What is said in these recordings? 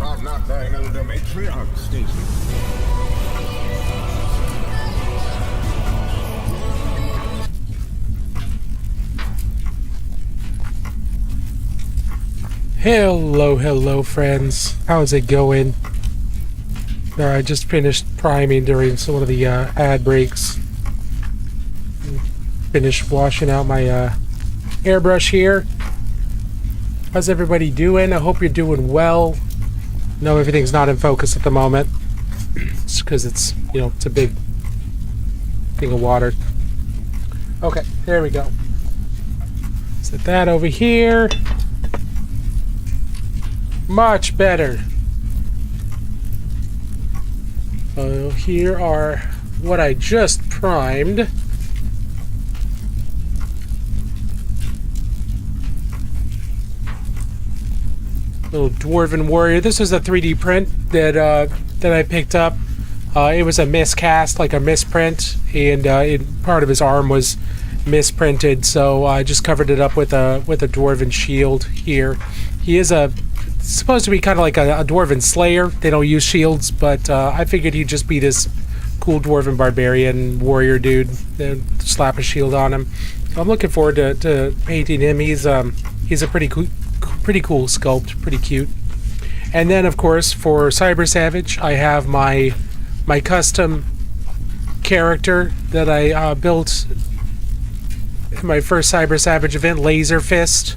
I'm not buying another matriarch station. Hello, friends. How's it going? I just finished priming during one of the ad breaks. Finished washing out my airbrush here. How's everybody doing? I hope you're doing well. No, everything's not in focus at the moment. It's because it's, it's a big thing of water. Okay, there we go. Set that over here. Much better. Here are what I just primed. Little Dwarven Warrior. This is a 3D print that I picked up. It was a miscast, like a misprint, and part of his arm was misprinted, so I just covered it up with a Dwarven shield here. He is supposed to be kind of like a Dwarven Slayer. They don't use shields, but I figured he'd just be this cool Dwarven Barbarian warrior dude. Slap a shield on him. I'm looking forward to painting him. He's a pretty cool sculpt, pretty cute. And then, of course, for Cyber Savage, I have my custom character that I built in my first Cyber Savage event, Laser Fist.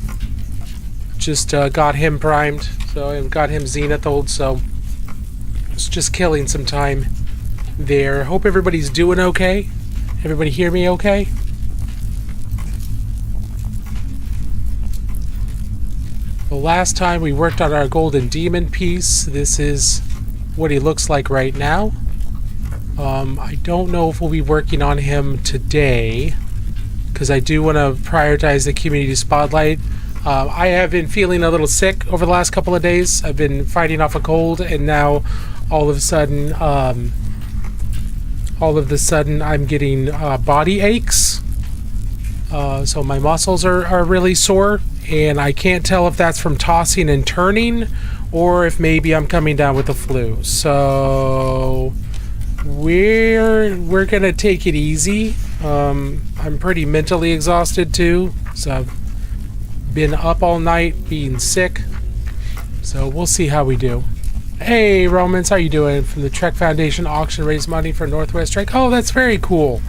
Just got him primed, so I got him zenithaled, so it's just killing some time there. Hope everybody's doing okay. Everybody hear me okay? The last time we worked on our Golden Demon piece, this is what he looks like right now. I don't know if we'll be working on him today, because I do want to prioritize the community spotlight. I have been feeling a little sick over the last couple of days. I've been fighting off a cold, and now all of a sudden I'm getting body aches. So my muscles are really sore, and I can't tell if that's from tossing and turning, or if maybe I'm coming down with the flu. So we're gonna take it easy. I'm pretty mentally exhausted too, so I've been up all night being sick, so we'll see how we do. Hey Romans, how you doing? From the Trek Foundation auction, raise money for Northwest Trek. Oh, that's very cool.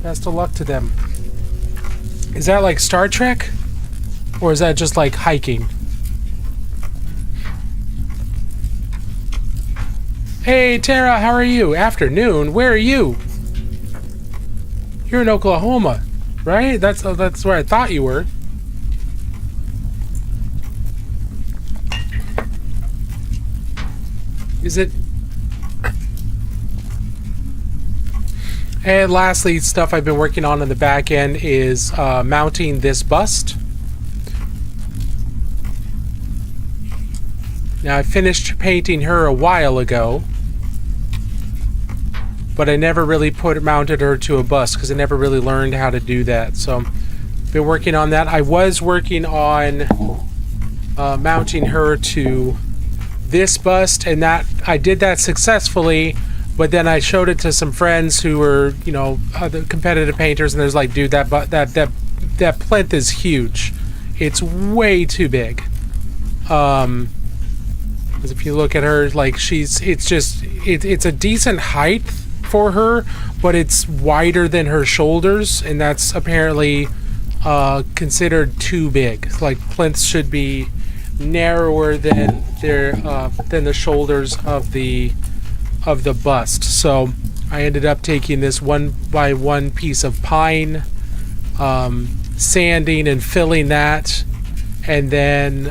Best of luck to them. Is that like Star Trek, or is that just like hiking? Hey Tara, how are you? Afternoon. Where are you? You're in Oklahoma, right? That's where I thought you were. Is it? And lastly, stuff I've been working on in the back end is mounting this bust. Now, I finished painting her a while ago, but I never really mounted her to a bust because I never really learned how to do that. So, been working on that. I was working on mounting her to this bust, and that I did that successfully, but then I showed it to some friends who were, other competitive painters, and there's like, dude, that plinth is huge. It's way too big. Because if you look at her, like it's a decent height for her, but it's wider than her shoulders, and that's apparently considered too big. Like plinths should be narrower than the shoulders of the bust. So I ended up taking this 1x1 piece of pine, sanding and filling that, and then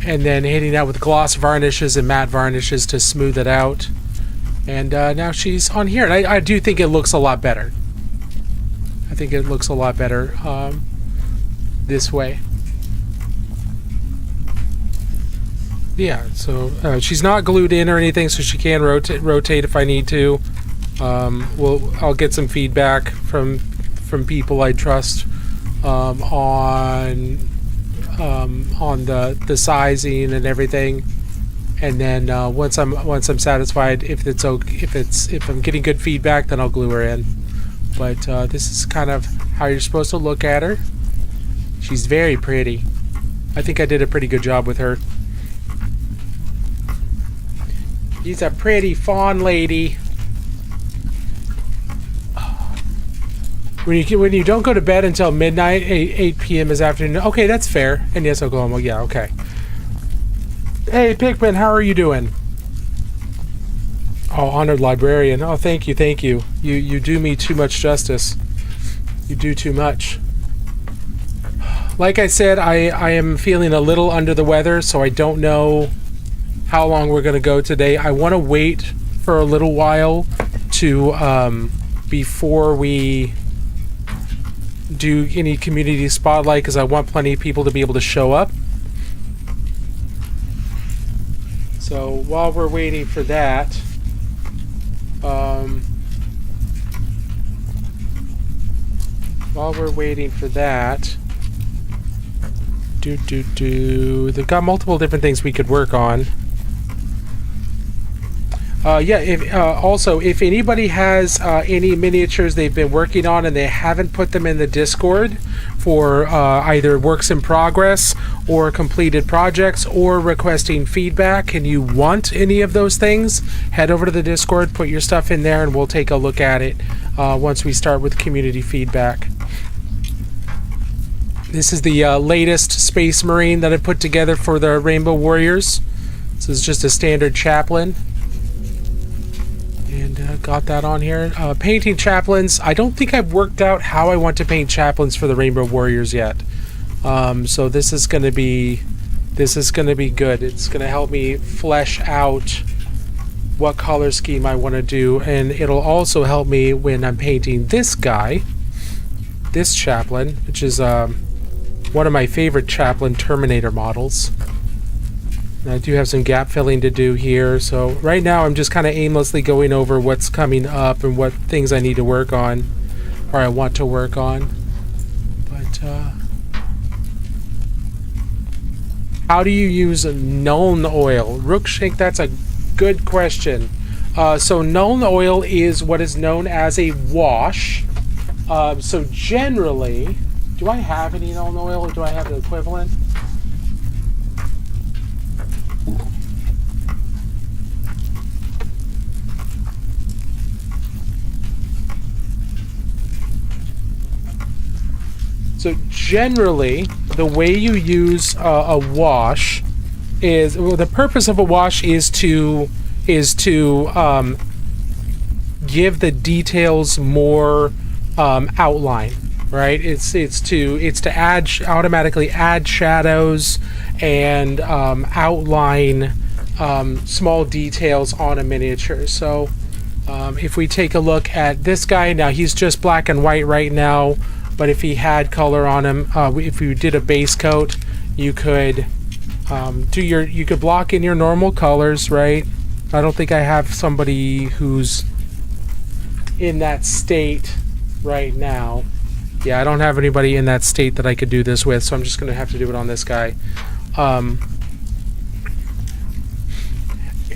hitting that with gloss varnishes and matte varnishes to smooth it out. And now she's on here, and I do think it looks a lot better. I think it looks a lot better this way. Yeah, so she's not glued in or anything, so she can rotate if I need to. I'll get some feedback from people I trust on on the sizing and everything. And then once I'm satisfied, if I'm getting good feedback, then I'll glue her in. But this is kind of how you're supposed to look at her. She's very pretty. I think I did a pretty good job with her. She's a pretty fawn lady. When you don't go to bed until midnight, 8 p.m. is afternoon. Okay, that's fair. And yes, Oklahoma. Yeah, okay. Hey, Pikmin, how are you doing? Oh, honored librarian. Oh, thank you, thank you. You do me too much justice. You do too much. Like I said, I am feeling a little under the weather, so I don't know how long we're going to go today. I want to wait for a little while to before we do any community spotlight, because I want plenty of people to be able to show up. So while we're waiting for that, they've got multiple different things we could work on. Also, if anybody has any miniatures they've been working on and they haven't put them in the Discord for either works in progress or completed projects or requesting feedback, and you want any of those things, head over to the Discord, put your stuff in there, and we'll take a look at it once we start with community feedback. This is the latest Space Marine that I put together for the Rainbow Warriors. This is just a standard chaplain. And got that on here. Painting chaplains. I don't think I've worked out how I want to paint chaplains for the Rainbow Warriors yet. So this is going to be good. It's going to help me flesh out what color scheme I want to do, and it'll also help me when I'm painting this guy, this chaplain, which is one of my favorite chaplain Terminator models. I do have some gap filling to do here, so right now I'm just kind of aimlessly going over what's coming up and what things I need to work on, or I want to work on. But how do you use Nuln Oil? Rookshank, that's a good question. So Nuln Oil is what is known as a wash. So generally, do I have any Nuln Oil, or do I have the equivalent? So generally, the way you use a wash is, well, the purpose of a wash is to give the details more outline, right? It's to automatically add shadows and outline small details on a miniature. So if we take a look at this guy, now he's just black and white right now. But if he had color on him, if you did a base coat, you could you could block in your normal colors, right? I don't think I have somebody who's in that state right now. Yeah, I don't have anybody in that state that I could do this with, so I'm just going to have to do it on this guy.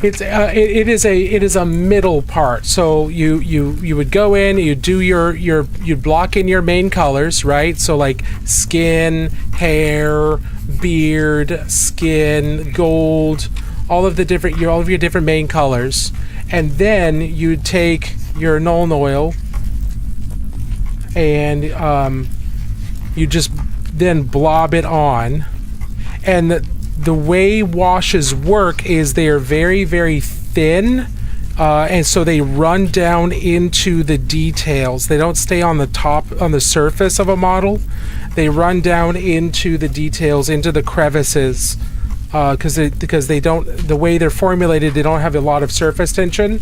It is a middle part. So you would go in, you'd block in your main colors, right? So like skin, hair, beard, skin, gold, all of your different main colors, and then you'd take your Nuln Oil and you just then blob it on, and the way washes work is they are very, very thin, and so they run down into the details. They don't stay on the surface of a model. They run down into the details, into the crevices, because they don't, the way they're formulated, they don't have a lot of surface tension.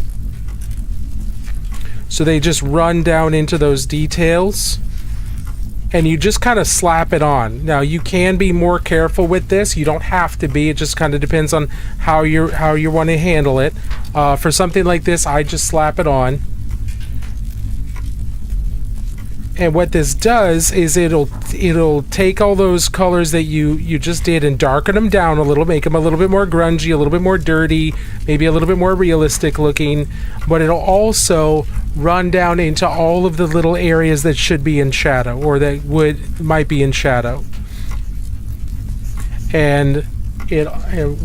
So they just run down into those details, and you just kind of slap it on. Now you can be more careful with this. You don't have to be. It just kind of depends on how you want to handle it. For something like this, I just slap it on. what this does is it'll take all those colors that you just did and darken them down a little, make them a little bit more grungy, a little bit more dirty, maybe a little bit more realistic looking, but it'll also run down into all of the little areas that should be in shadow or that might be in shadow. And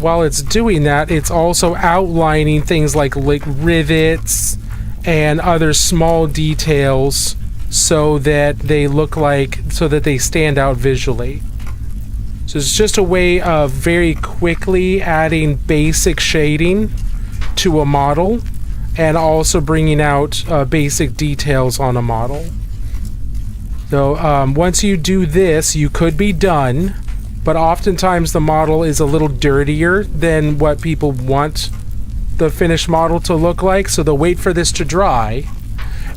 while it's doing that, it's also outlining things like rivets and other small details so that they stand out visually. So it's just a way of very quickly adding basic shading to a model and also bringing out basic details on a model. So once you do this, you could be done, but oftentimes the model is a little dirtier than what people want the finished model to look like, so they'll wait for this to dry,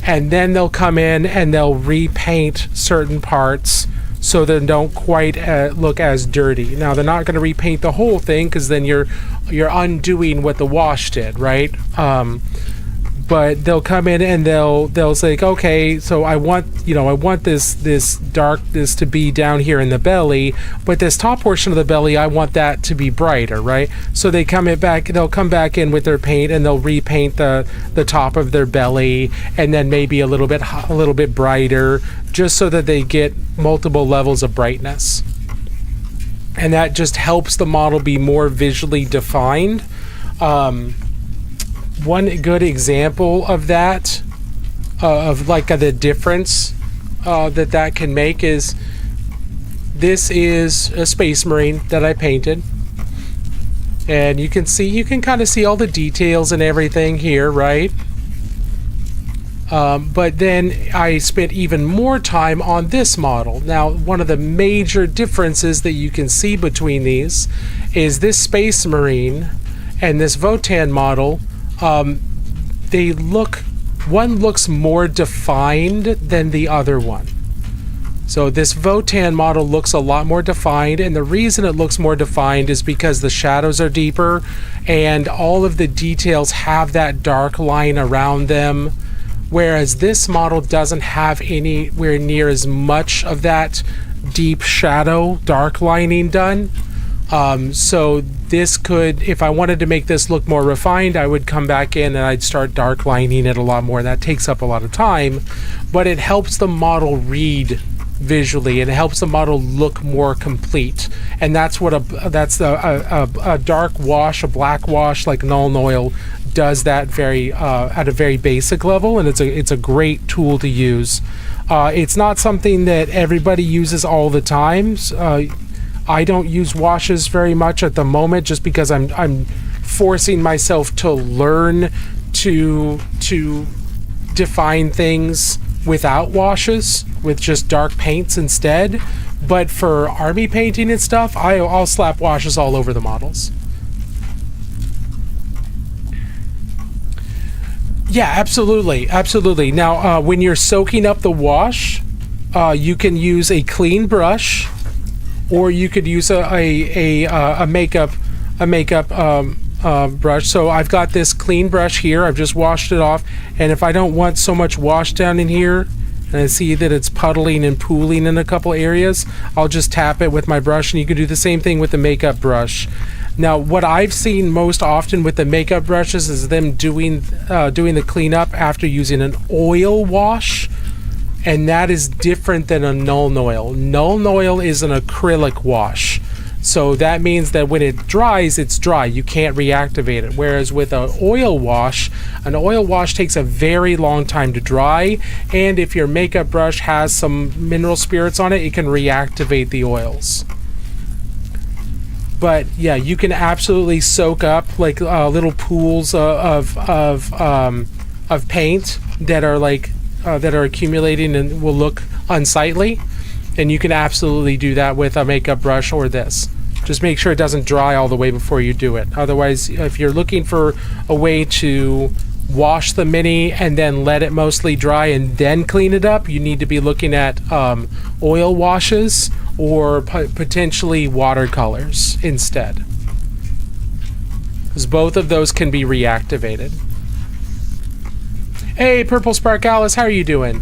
and then they'll come in and they'll repaint certain parts so they don't quite look as dirty. Now, they're not going to repaint the whole thing because then you're undoing what the wash did, right? But they'll come in and they'll say, okay, so I want this darkness to be down here in the belly, but this top portion of the belly, I want that to be brighter, right? So they'll come back in with their paint and they'll repaint the top of their belly and then maybe a little bit brighter, just so that they get multiple levels of brightness. And that just helps the model be more visually defined. One good example of that, of like the difference that can make, is this is a Space Marine that I painted, and you can kind of see all the details and everything here, right? But then I spent even more time on this model. Now, one of the major differences that you can see between these is this Space Marine and this Votann model. One looks more defined than the other one. So this Votann model looks a lot more defined, and the reason it looks more defined is because the shadows are deeper and all of the details have that dark line around them, whereas this model doesn't have anywhere near as much of that deep shadow dark lining done. So this could, if I wanted to make this look more refined, I would come back in and I'd start dark lining it a lot more. That takes up a lot of time, but it helps the model read visually and it helps the model look more complete. And that's what a dark wash, a black wash like Nuln Oil does that at a very basic level, and it's a great tool to use. It's not something that everybody uses all the time. I don't use washes very much at the moment, just because I'm forcing myself to learn to define things without washes, with just dark paints instead. But for army painting and stuff, I'll slap washes all over the models. Yeah, absolutely. Now, when you're soaking up the wash, you can use a clean brush, or you could use a makeup brush. So I've got this clean brush here. I've just washed it off, and if I don't want so much wash down in here, and I see that it's puddling and pooling in a couple areas, I'll just tap it with my brush, and you can do the same thing with the makeup brush. Now, what I've seen most often with the makeup brushes is them doing the cleanup after using an oil wash. And that is different than a Nuln Oil. Nuln Oil is an acrylic wash. So that means that when it dries, it's dry. You can't reactivate it. Whereas with an oil wash takes a very long time to dry. And if your makeup brush has some mineral spirits on it, it can reactivate the oils. But yeah, you can absolutely soak up like little pools of paint that are accumulating and will look unsightly, and you can absolutely do that with a makeup brush or this. Just make sure it doesn't dry all the way before you do it. Otherwise, if you're looking for a way to wash the Mini and then let it mostly dry and then clean it up, you need to be looking at oil washes or potentially watercolors instead, because both of those can be reactivated. Hey, Purple Spark Alice, how are you doing?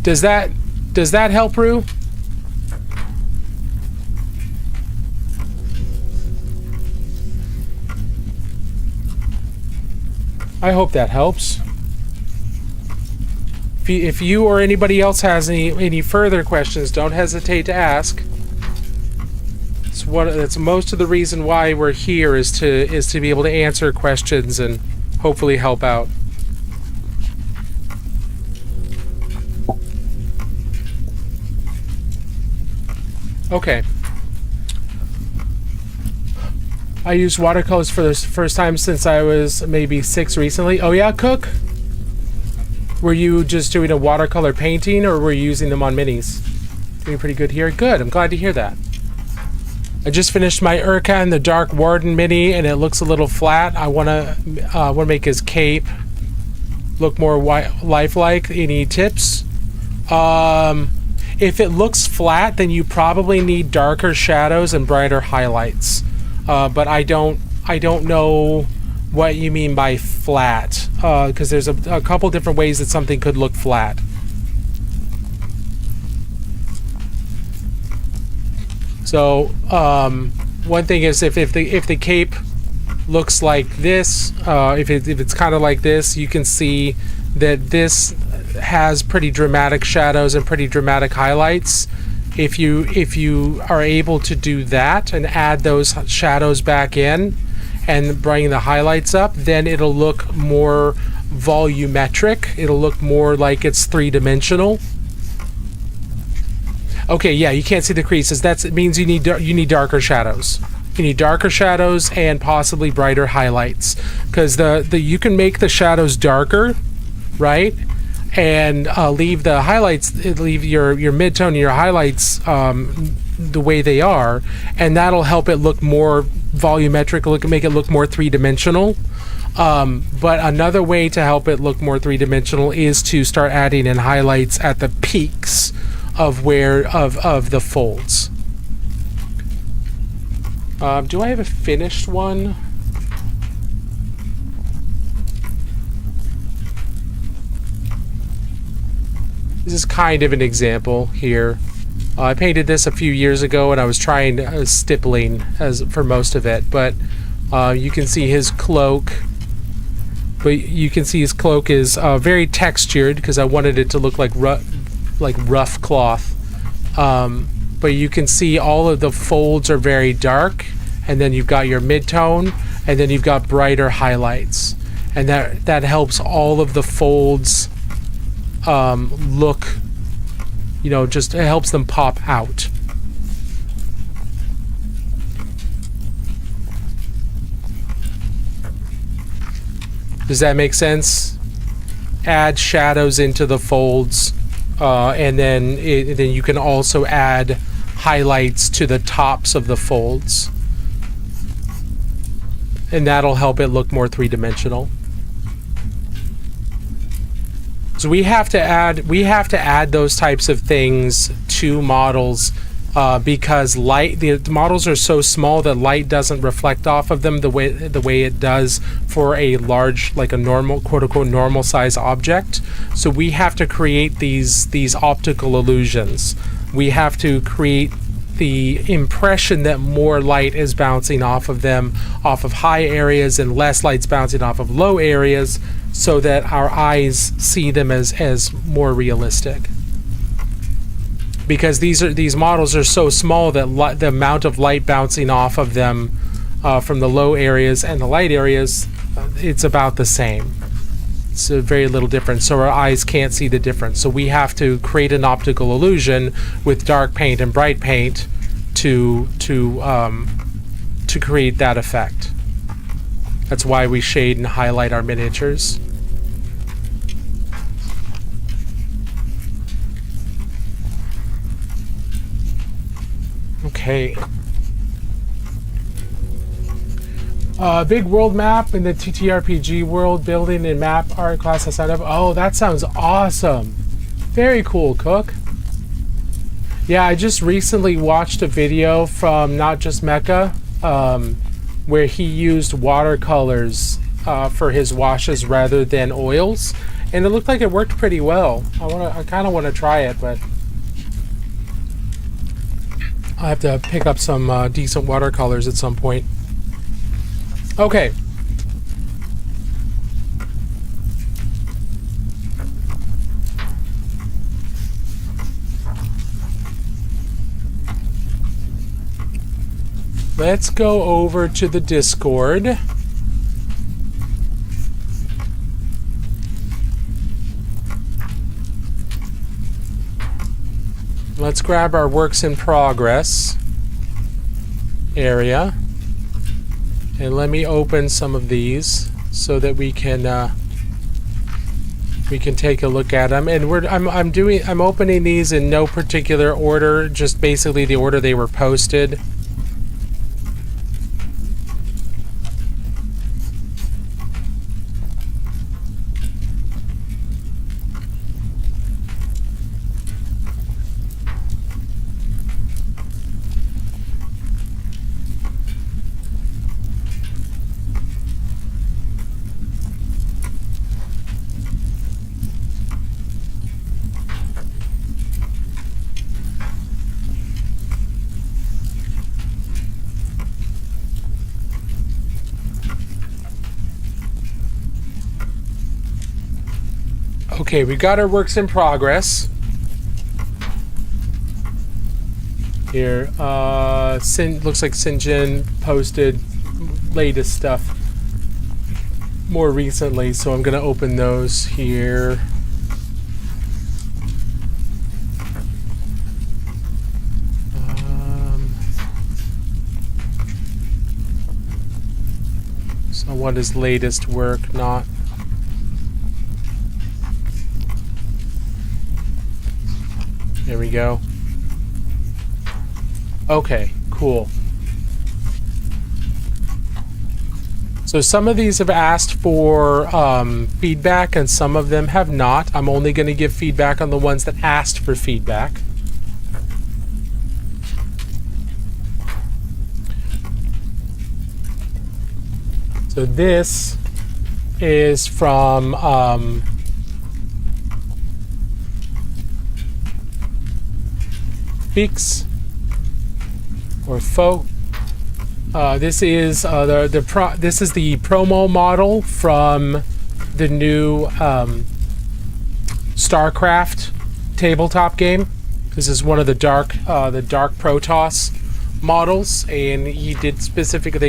Does that help, Rue? I hope that helps. If you or anybody else has any further questions, don't hesitate to ask. That's most of the reason why we're here, is to be able to answer questions and hopefully help out. Okay. I used watercolors for the first time since I was maybe 6 recently. Oh yeah, Cook? Were you just doing a watercolor painting, or were you using them on minis? Doing pretty good here? Good, I'm glad to hear that. I just finished my Urkan, the Dark Warden mini, and it looks a little flat. I wanna make his cape look more lifelike. Any tips? If it looks flat, then you probably need darker shadows and brighter highlights. But I don't know what you mean by flat, because there's a couple different ways that something could look flat. So one thing is, if the cape looks like this, if it's kind of like this, you can see that this has pretty dramatic shadows and pretty dramatic highlights. If you are able to do that and add those shadows back in and bring the highlights up, then it'll look more volumetric. It'll look more like it's three-dimensional. Okay, yeah, you can't see the creases. It means you need darker shadows. You need darker shadows and possibly brighter highlights, because you can make the shadows darker, right? And leave the highlights, leave your midtone and your highlights the way they are, and that'll help it look more volumetric, make it look more three-dimensional. But another way to help it look more three-dimensional is to start adding in highlights at the peaks of the folds. Do I have a finished one? This is kind of an example here. I painted this a few years ago, and I was trying stippling for most of it, but you can see his cloak. But you can see his cloak is very textured, because I wanted it to look like rough cloth. But you can see all of the folds are very dark, and then you've got your midtone, and then you've got brighter highlights, and that helps all of the folds look, just it helps them pop out. Does that make sense? Add shadows into the folds, and then you can also add highlights to the tops of the folds, and that'll help it look more three-dimensional. So we have to add those types of things to models, because the models are so small that light doesn't reflect off of them the way it does for a large, like a normal, quote unquote, normal size object. So we have to create these optical illusions. We have to create the impression that more light is bouncing off of them, off of high areas, and less light's bouncing off of low areas, so that our eyes see them as more realistic. Because these models are so small that the amount of light bouncing off of them from the low areas and the light areas, it's about the same. It's a very little difference, so our eyes can't see the difference. So we have to create an optical illusion with dark paint and bright paint to create that effect. That's why we shade and highlight our miniatures. Okay. Big world map in the TTRPG world building and map art class I signed up. Oh, that sounds awesome. Very cool, Cook. Yeah, I just recently watched a video from Not Just Mecha, where he used watercolors for his washes rather than oils, and it looked like it worked pretty well. I kind of want to try it, but I'll have to pick up some decent watercolors at some point. Okay. Let's go over to the Discord. Let's grab our works in progress area. And let me open some of these so that we can take a look at them. And I'm opening these in no particular order, just basically the order they were posted. Okay, we got our works in progress. Here, looks like Sinjin posted latest stuff more recently, so I'm gonna open those here. So what is latest work, not... There we go. Okay, cool. So some of these have asked for feedback and some of them have not. I'm only going to give feedback on the ones that asked for feedback. So this is from Fix or Faux. This is this is the promo model from the new StarCraft tabletop game. This is one of the dark Protoss models, and they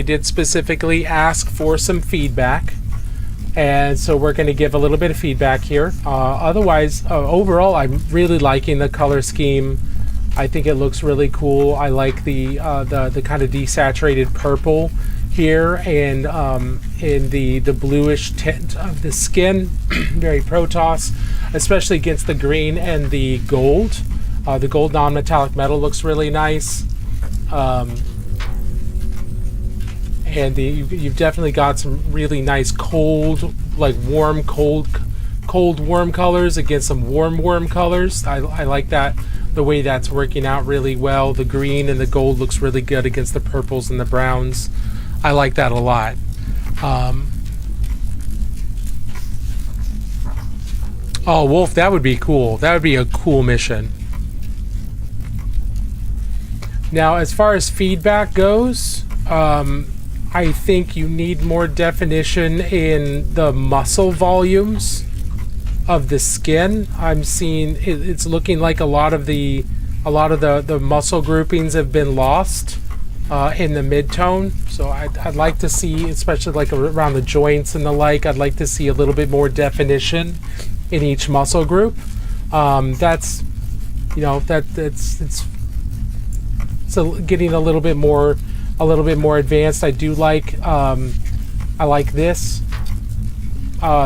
did specifically ask for some feedback, and so we're going to give a little bit of feedback here. Otherwise, overall, I'm really liking the color scheme. I think it looks really cool. I like the kind of desaturated purple here, and in the bluish tint of the skin, very Protoss, especially against the green and the gold. The gold non-metallic metal looks really nice, and you've definitely got some really nice cold, like warm, cold warm colors against some warm colors. I like that. The way that's working out really well. The green and the gold looks really good against the purples and the browns. I like that a lot. Oh, Wolf, that would be cool. That would be a cool mission. Now, as far as feedback goes, I think you need more definition in the muscle volumes of the skin. I'm seeing it's looking like a lot of the muscle groupings have been lost in the mid-tone. So I'd like to see, especially like around the joints and the like, I'd like to see a little bit more definition in each muscle group. That's, you know, it's getting a little bit more advanced. I do like I like this.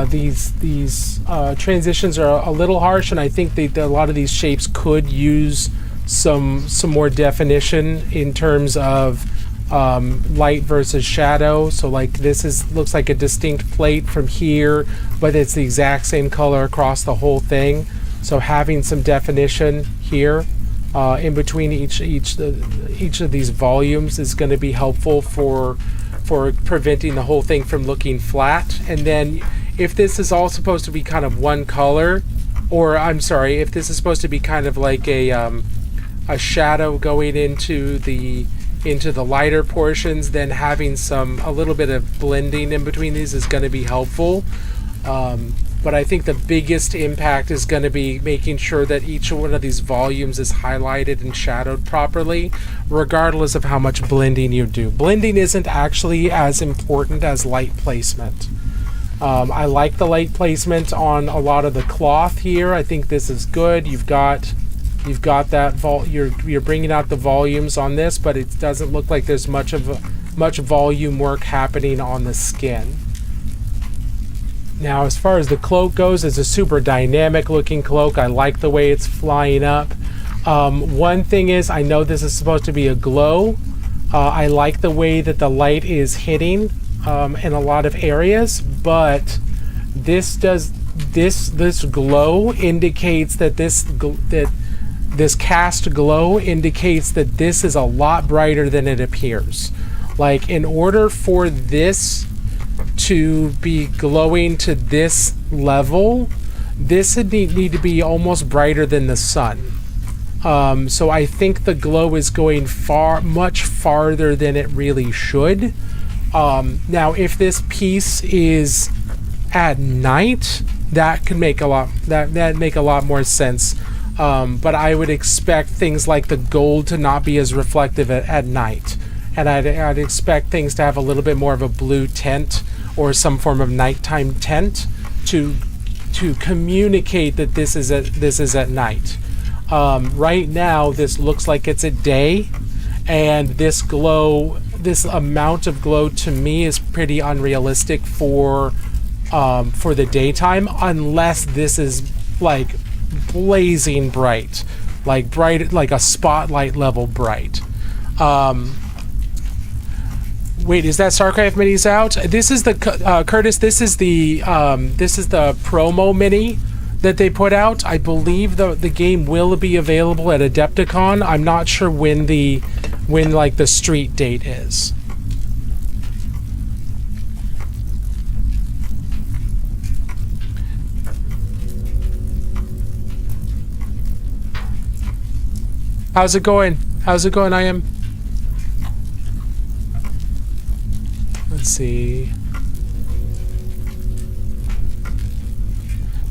These transitions are a little harsh, and I think a lot of these shapes could use some more definition in terms of light versus shadow. So like this looks like a distinct plate from here, but it's the exact same color across the whole thing. So having some definition here in between each of these volumes is going to be helpful for preventing the whole thing from looking flat. And then if this is all supposed to be kind of one color, or I'm sorry, if this is supposed to be kind of like a shadow going into the lighter portions, then having a little bit of blending in between these is going to be helpful. But I think the biggest impact is going to be making sure that each one of these volumes is highlighted and shadowed properly, regardless of how much blending you do. Blending isn't actually as important as light placement. I like the light placement on a lot of the cloth here. I think this is good. You've got that you're bringing out the volumes on this, but it doesn't look like there's much volume work happening on the skin. Now, as far as the cloak goes, it's a super dynamic looking cloak. I like the way it's flying up. One thing is, I know this is supposed to be a glow. I like the way that the light is hitting in a lot of areas, but this glow indicates that this cast glow indicates that this is a lot brighter than it appears. Like, in order for this to be glowing to this level, this would need to be almost brighter than the sun. So I think the glow is going much farther than it really should. Now, if this piece is at night, that could make a lot more sense. But I would expect things like the gold to not be as reflective at night, and I'd expect things to have a little bit more of a blue tint or some form of nighttime tint to communicate that this is at night. Right now, this looks like it's at day, and this amount of glow to me is pretty unrealistic for the daytime, unless this is like blazing bright, like a spotlight level bright. Wait, is that StarCraft minis out? This is the Curtis. This is the promo mini that they put out. I believe the game will be available at Adepticon. I'm not sure when the street date is. How's it going? I am. Let's see.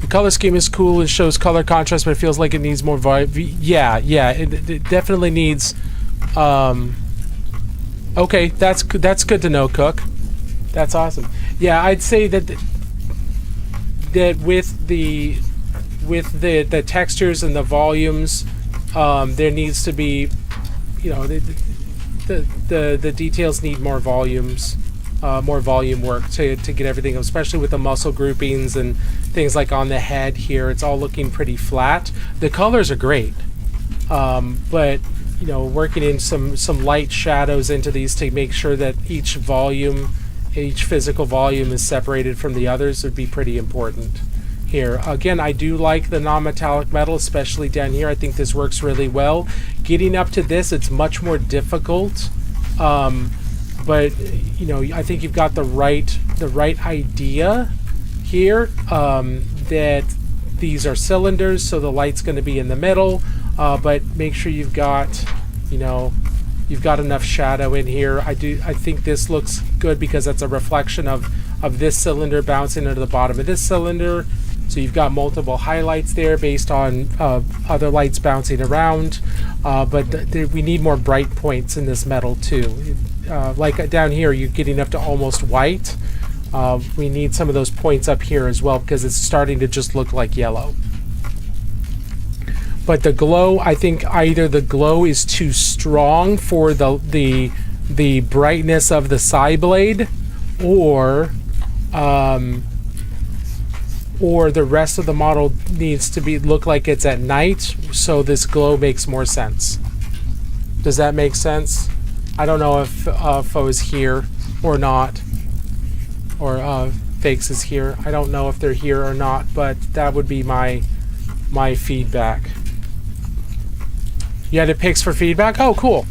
The color scheme is cool. It shows color contrast, but it feels like it needs more yeah. It definitely needs. Okay, that's good to know, Cook. That's awesome. Yeah, I'd say that with the textures and the volumes, there needs to be, the details need more volumes. More volume work to get everything, especially with the muscle groupings and things like on the head here. It's all looking pretty flat. The colors are great, but working in some light shadows into these to make sure that each physical volume is separated from the others would be pretty important here. Again, I do like the non-metallic metal, especially down here. I think this works really well. Getting up to this, it's much more difficult. But I think you've got the right idea here, that these are cylinders, so the light's going to be in the middle, but make sure you've got enough shadow in here. I think this looks good because that's a reflection of this cylinder bouncing into the bottom of this cylinder, so you've got multiple highlights there based on other lights bouncing around, but we need more bright points in this metal too. Like down here, you're getting up to almost white. We need some of those points up here as well because it's starting to just look like yellow. But the glow, I think either the glow is too strong for the brightness of the side blade, or the rest of the model needs to look like it's at night, so this glow makes more sense. Does that make sense? I don't know if Foe is here or not, or Fakes is here. I don't know if they're here or not, but that would be my feedback. You had picks for feedback? Oh, cool.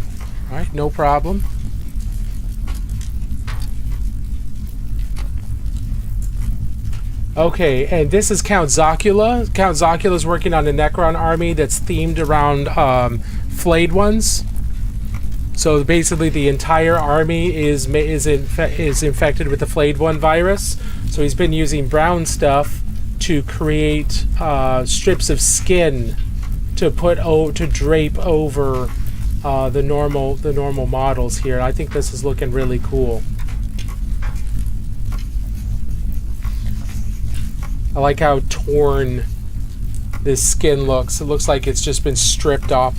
All right, no problem. Okay, and this is Count Zocula. Count Zocula is working on a Necron army that's themed around flayed ones. So basically, the entire army is infected with the flayed one virus. So he's been using brown stuff to create strips of skin to drape over the normal models here. I think this is looking really cool. I like how torn this skin looks. It looks like it's just been stripped off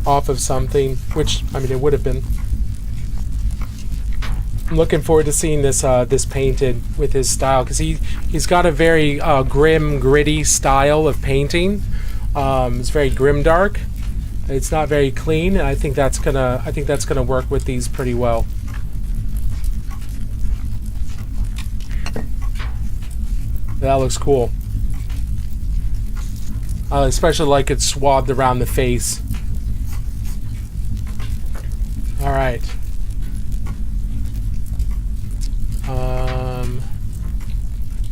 of something, which, I mean, it would have been. I'm looking forward to seeing this this painted with his style, because he's got a very grim, gritty style of painting. It's very grimdark. It's not very clean, and I think that's gonna work with these pretty well. That looks cool. I especially like it swabbed around the face. All right.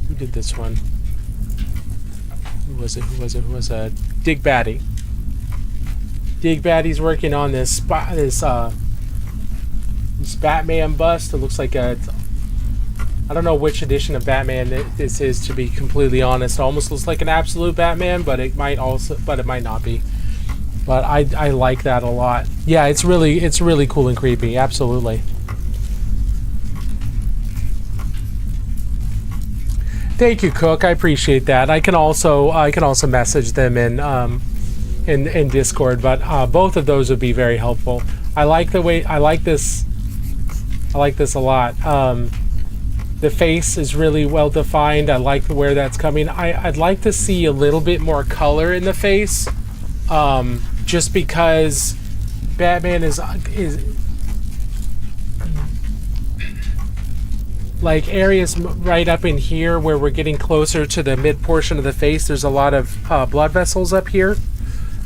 Who did this one? Who was it? Dig Batty. Dig Batty's working on this Batman bust. It looks like I don't know which edition of Batman this is, to be completely honest. It almost looks like an absolute Batman, but it might not be. But I like that a lot. Yeah, it's really cool and creepy. Absolutely. Thank you, Cook. I appreciate that. I can also message them in Discord, but both of those would be very helpful. I like this a lot. The face is really well defined. I like where that's coming. I'd like to see a little bit more color in the face, just because Batman is like areas right up in here where we're getting closer to the mid portion of the face. There's a lot of blood vessels up here,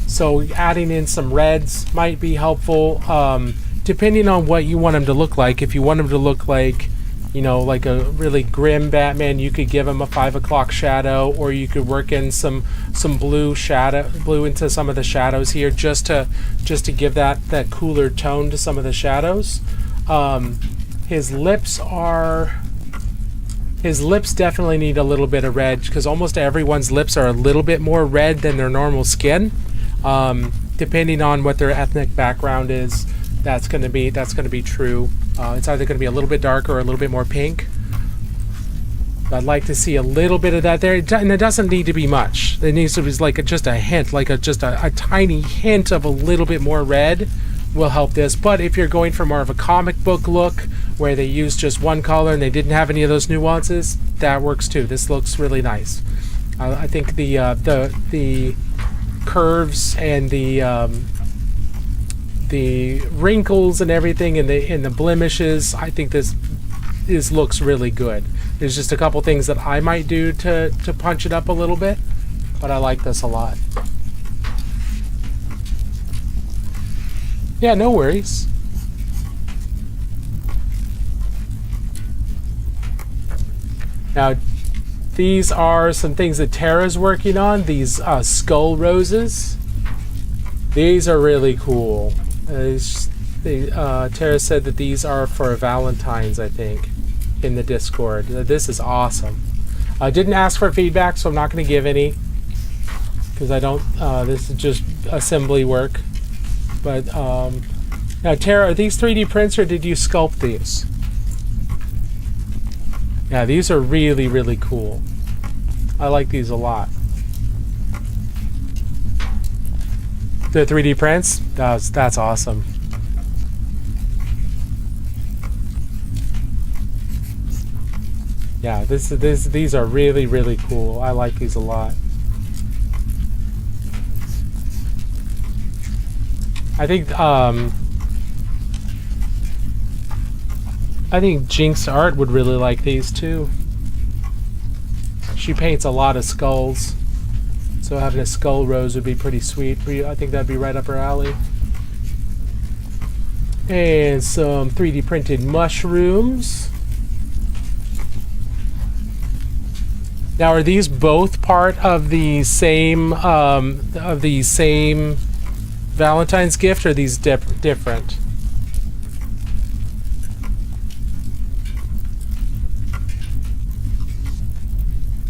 so adding in some reds might be helpful, depending on what you want him to look like. If you want him to look like, you know, like a really grim Batman, you could give him a 5 o'clock shadow, or you could work in some blue into some of the shadows here, just to give that cooler tone to some of the shadows. His lips definitely need a little bit of red, because almost everyone's lips are a little bit more red than their normal skin. Depending on what their ethnic background is, that's going to be true. It's either going to be a little bit darker or a little bit more pink. I'd like to see a little bit of that there, and it doesn't need to be much. It needs to be like just a hint, like just a tiny hint of a little bit more red will help this. But if you're going for more of a comic book look, where they use just one color and they didn't have any of those nuances, that works too. This looks really nice. I think the curves and the wrinkles and everything, and the blemishes, I think this looks really good. There's just a couple things that I might do to punch it up a little bit, but I like this a lot. Yeah, no worries. Now, these are some things that Tara's working on. These skull roses. These are really cool. Tara said that these are for Valentine's, I think, in the Discord. This is awesome. I didn't ask for feedback, so I'm not going to give any, because I don't. This is just assembly work. But now, Tara, are these 3D prints, or did you sculpt these? Yeah, these are really, really cool. I like these a lot. The 3D prints? That's awesome. Yeah, these are really, really cool. I like these a lot. I think Jinx Art would really like these too. She paints a lot of skulls, so having a skull rose would be pretty sweet for you. I think that'd be right up her alley. And some 3D printed mushrooms. Now, are these both part of the same Valentine's gift, or are these different?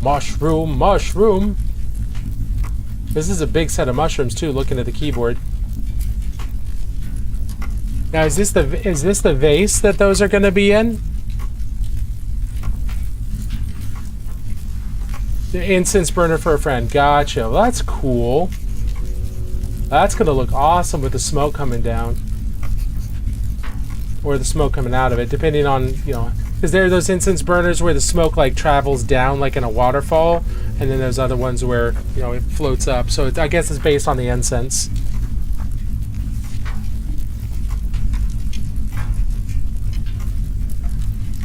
Mushroom, mushroom. This is a big set of mushrooms too. Looking at the keyboard. Now, is this the vase that those are going to be in? The incense burner for a friend. Gotcha. Well, that's cool. That's going to look awesome with the smoke coming down. Or the smoke coming out of it, depending on, you know, because there are those incense burners where the smoke like travels down like in a waterfall, and then there's other ones where, you know, it floats up. So I guess it's based on the incense.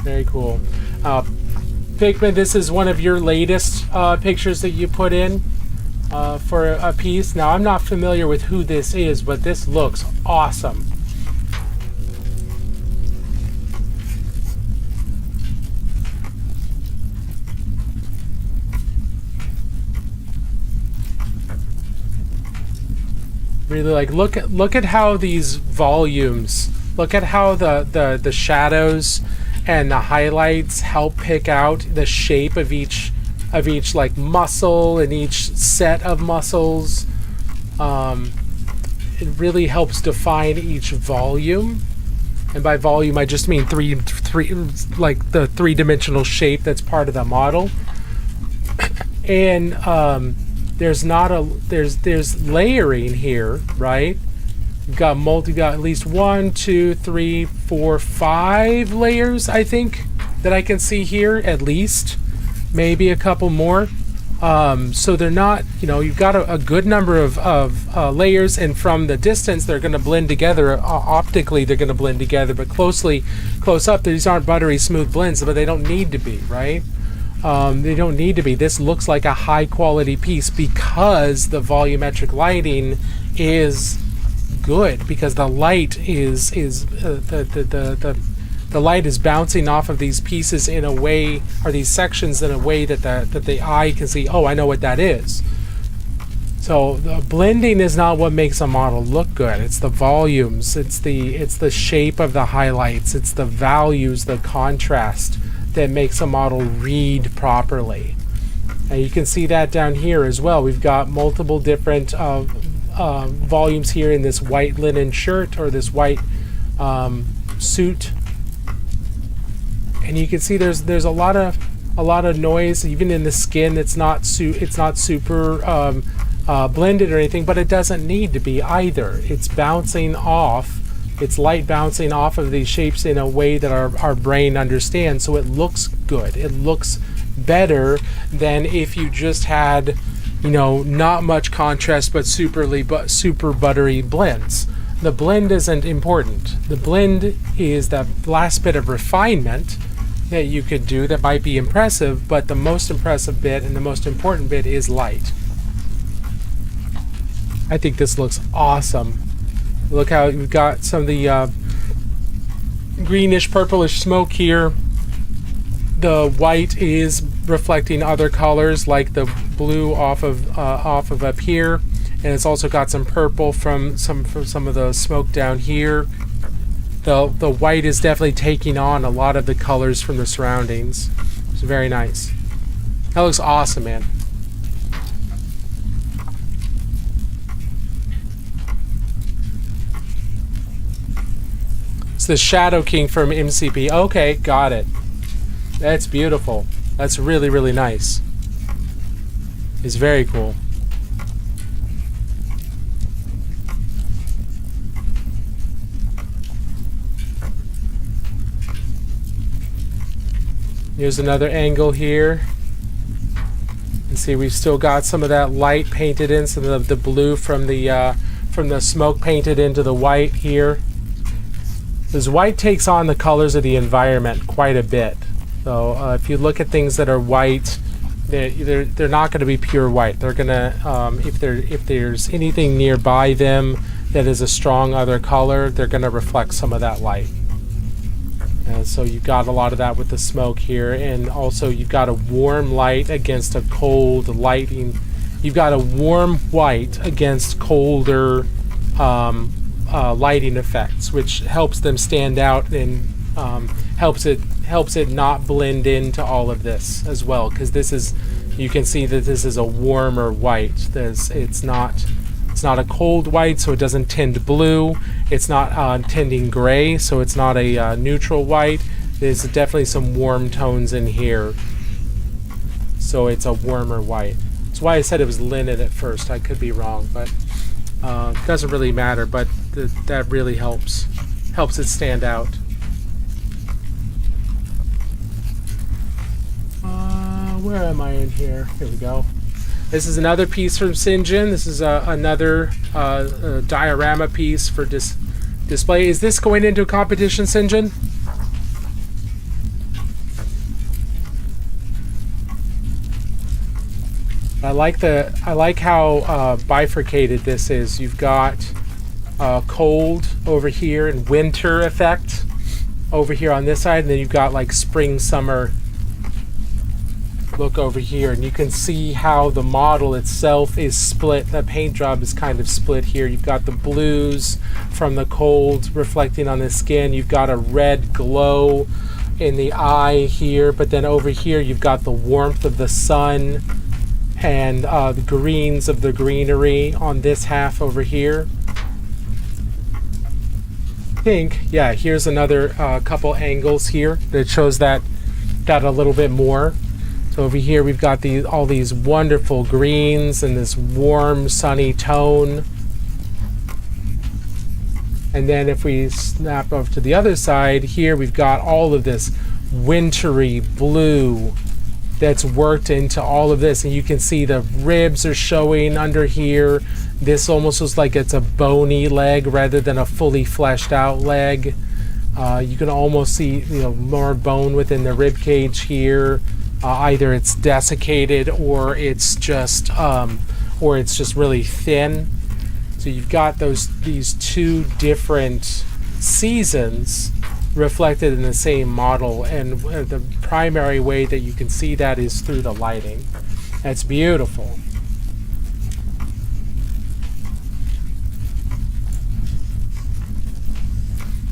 Very cool. Pigman, this is one of your latest pictures that you put in for a piece. Now, I'm not familiar with who this is, but this looks awesome. Really, like, look at how these volumes, look at how the shadows and the highlights help pick out the shape of each like muscle and each set of muscles. It really helps define each volume, and by volume I just mean three like the three-dimensional shape that's part of the model. And there's layering here, right? You've got at least 1, 2, 3, 4, 5 layers, I think, that I can see here, at least. Maybe a couple more. So they're not, you know, you've got a good number of layers, and from the distance, they're going to blend together. Optically, they're going to blend together, but close up, these aren't buttery smooth blends, but they don't need to be, right? They don't need to be. This looks like a high quality piece because the volumetric lighting is good, because the light is the light is bouncing off of these pieces in a way, or these sections in a way that the eye can see. Oh, I know what that is. So the blending is not what makes a model look good. It's the volumes. It's the shape of the highlights. It's the values, the contrast that makes a model read properly. And you can see that down here as well. We've got multiple different volumes here in this white linen shirt, or this white suit, and you can see there's a lot of noise even in the skin. It's not super blended or anything, but it doesn't need to be either. It's bouncing off. It's light bouncing off of these shapes in a way that our brain understands, so it looks good. It looks better than if you just had, you know, not much contrast but super buttery blends. The blend isn't important. The blend is that last bit of refinement that you could do that might be impressive, but the most impressive bit and the most important bit is light. I think this looks awesome. Look how we've got some of the greenish purplish smoke here. The white is reflecting other colors like the blue off of up here, and it's also got some purple from some of the smoke down here. The white is definitely taking on a lot of the colors from the surroundings. It's very nice. That looks awesome, man. It's the Shadow King from MCP. Okay, got it. That's beautiful. That's really, really nice. It's very cool. Here's another angle here. And see, we've still got some of that light painted in, some of the blue from the smoke painted into the white here. This white takes on the colors of the environment quite a bit. So if you look at things that are white, they're not going to be pure white. They're going to, if there's anything nearby them that is a strong other color, they're going to reflect some of that light. So you've got a lot of that with the smoke here, and also you've got a warm light against a cold lighting. You've got a warm white against colder lighting effects, which helps them stand out and helps it not blend into all of this as well. Because you can see that this is a warmer white. It's not a cold white, so it doesn't tint blue. It's not tinting gray, so it's not a neutral white. There's definitely some warm tones in here, so it's a warmer white. That's why I said it was linen at first. I could be wrong, but it doesn't really matter. But that really helps it stand out. Where am I in here? Here we go. This is another piece from Sinjin. This is another diorama piece for display. Is this going into a competition, Sinjin? I like how bifurcated this is. You've got cold over here and winter effect over here on this side, and then you've got like spring, summer look over here, and you can see how the model itself is split. The paint job is kind of split here. You've got the blues from the cold reflecting on the skin. You've got a red glow in the eye here, but then over here you've got the warmth of the sun and the greens of the greenery on this half over here. I think, yeah, here's another couple angles here that shows that a little bit more. So over here we've got all these wonderful greens and this warm sunny tone. And then if we snap over to the other side, here we've got all of this wintry blue that's worked into all of this, and you can see the ribs are showing under here. This almost looks like it's a bony leg rather than a fully fleshed out leg. You can almost see more bone within the rib cage here. Either it's desiccated or it's just really thin. So you've got these two different seasons reflected in the same model, and the primary way that you can see that is through the lighting. That's beautiful.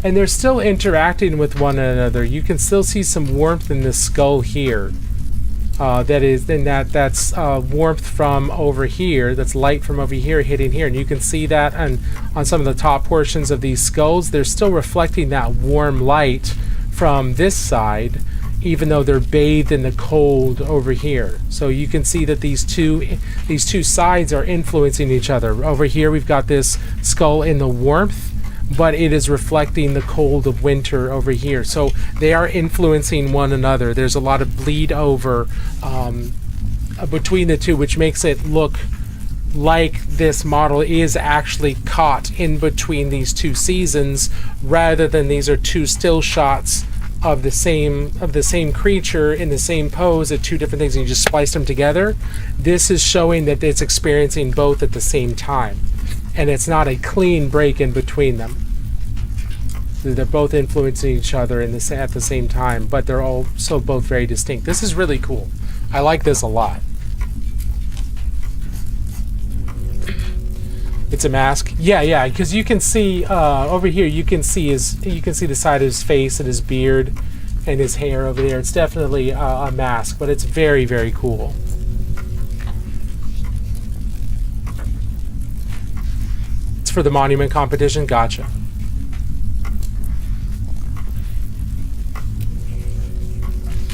And they're still interacting with one another. You can still see some warmth in the skull here. That's warmth from over here, that's light from over here hitting here, and you can see that on some of the top portions of these skulls. They're still reflecting that warm light from this side, even though they're bathed in the cold over here. So you can see that these two sides are influencing each other. Over here we've got this skull in the warmth, but it is reflecting the cold of winter over here. So they are influencing one another. There's a lot of bleed over between the two, which makes it look like this model is actually caught in between these two seasons, rather than these are two still shots of the same creature in the same pose at two different things, and you just spliced them together. This is showing that it's experiencing both at the same time, and it's not a clean break in between them. They're both influencing each other at the same time, but they're also both very distinct. This is really cool. I like this a lot. It's a mask. Yeah, because you can see over here. You can see the side of his face and his beard and his hair over there. It's definitely a mask, but it's very, very cool. It's for the monument competition. Gotcha.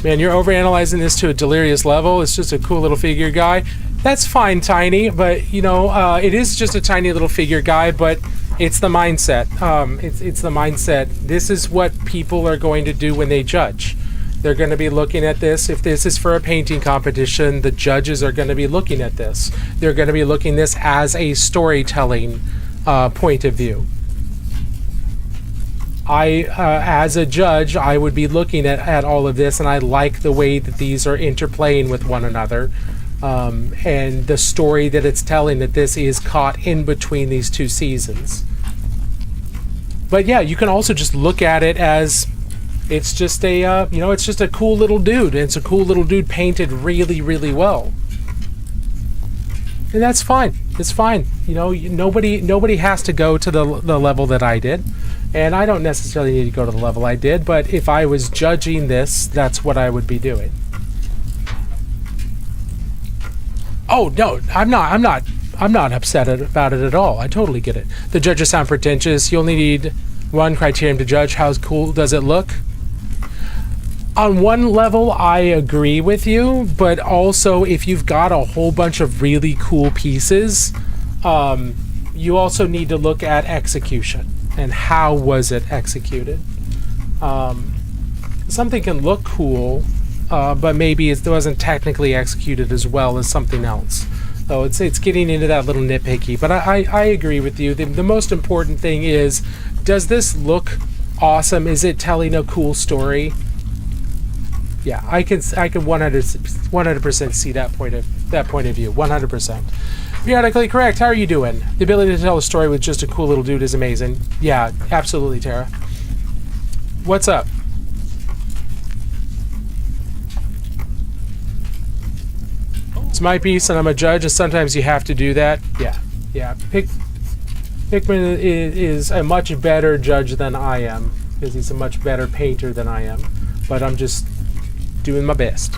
Man, you're overanalyzing this to a delirious level. It's just a cool little figure guy. That's fine, Tiny, but it is just a tiny little figure guy, but it's the mindset. It's the mindset. This is what people are going to do when they judge. They're going to be looking at this. If this is for a painting competition, the judges are going to be looking at this. They're going to be looking at this as a storytelling point of view. As a judge, I would be looking at all of this, and I like the way that these are interplaying with one another, and the story that it's telling, that this is caught in between these two seasons. But yeah, you can also just look at it as It's just a it's just a cool little dude. It's a cool little dude painted really, really well. And that's fine. It's fine. Nobody has to go to the level that I did. And I don't necessarily need to go to the level I did, but if I was judging this, that's what I would be doing. Oh, no, I'm not upset about it at all. I totally get it. The judges sound pretentious. You only need one criterion to judge. How cool does it look? On one level, I agree with you, but also if you've got a whole bunch of really cool pieces, you also need to look at execution and how was it executed. Something can look cool, but maybe it wasn't technically executed as well as something else. So it's getting into that little nitpicky, but I agree with you. The most important thing is, does this look awesome? Is it telling a cool story? Yeah, I can 100% see that point of view. 100%. Periodically correct. How are you doing? The ability to tell a story with just a cool little dude is amazing. Yeah, absolutely, Tara. What's up? It's my piece, and I'm a judge, and sometimes you have to do that. Yeah. Hickman is a much better judge than I am, because he's a much better painter than I am. But I'm just doing my best.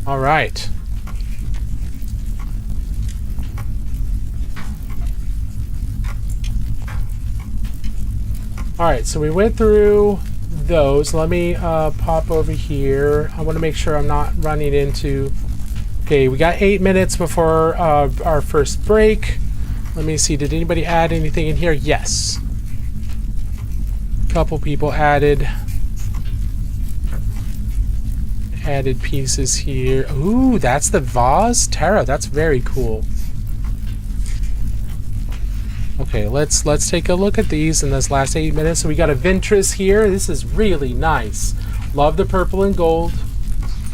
All right. All right, so we went through those. Let me pop over here. I want to make sure I'm not running into... Okay, we got 8 minutes before our first break. Let me see, did anybody add anything in here? Yes. A couple people added pieces here. Ooh, that's the vase? Tara, that's very cool. Okay, let's take a look at these in this last 8 minutes. So we got a Ventress here. This is really nice. Love the purple and gold.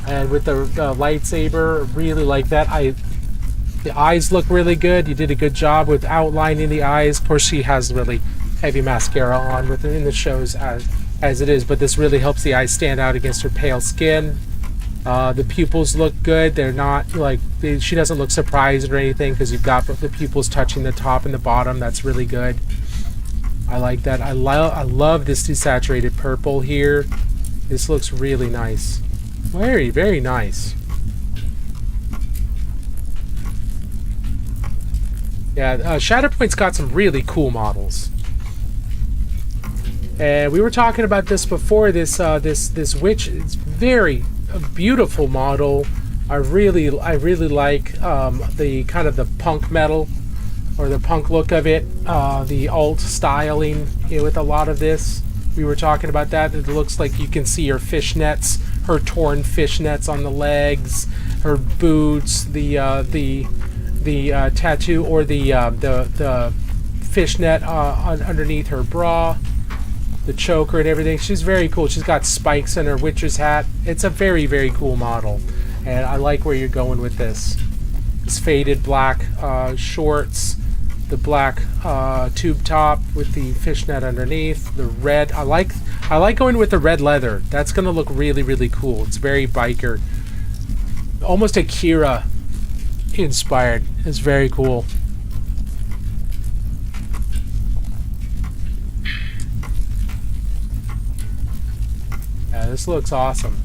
And with the lightsaber, really like that. The eyes look really good. You did a good job with outlining the eyes. Of course, she has really heavy mascara on within the shows as it is, but this really helps the eyes stand out against her pale skin. The pupils look good. They're not like she doesn't look surprised or anything because you've got the pupils touching the top and the bottom. That's really good. I like that. I love this desaturated purple here. This looks really nice. Very, very nice. Yeah, Shatterpoint's got some really cool models. And we were talking about this before. This witch is a beautiful model. I really like the kind of the punk metal or the punk look of it. The alt styling with a lot of this. We were talking about that. It looks like you can see her fishnets, her torn fishnets on the legs, her boots, the tattoo or the fishnet underneath her bra, the choker and everything. She's very cool. She's got spikes in her witch's hat. It's a very, very cool model, and I like where you're going with this. It's faded black shorts, the black tube top with the fishnet underneath, the red. I like going with the red leather. That's gonna look really, really cool. It's very biker, almost Akira inspired. It's very cool. Yeah, this looks awesome.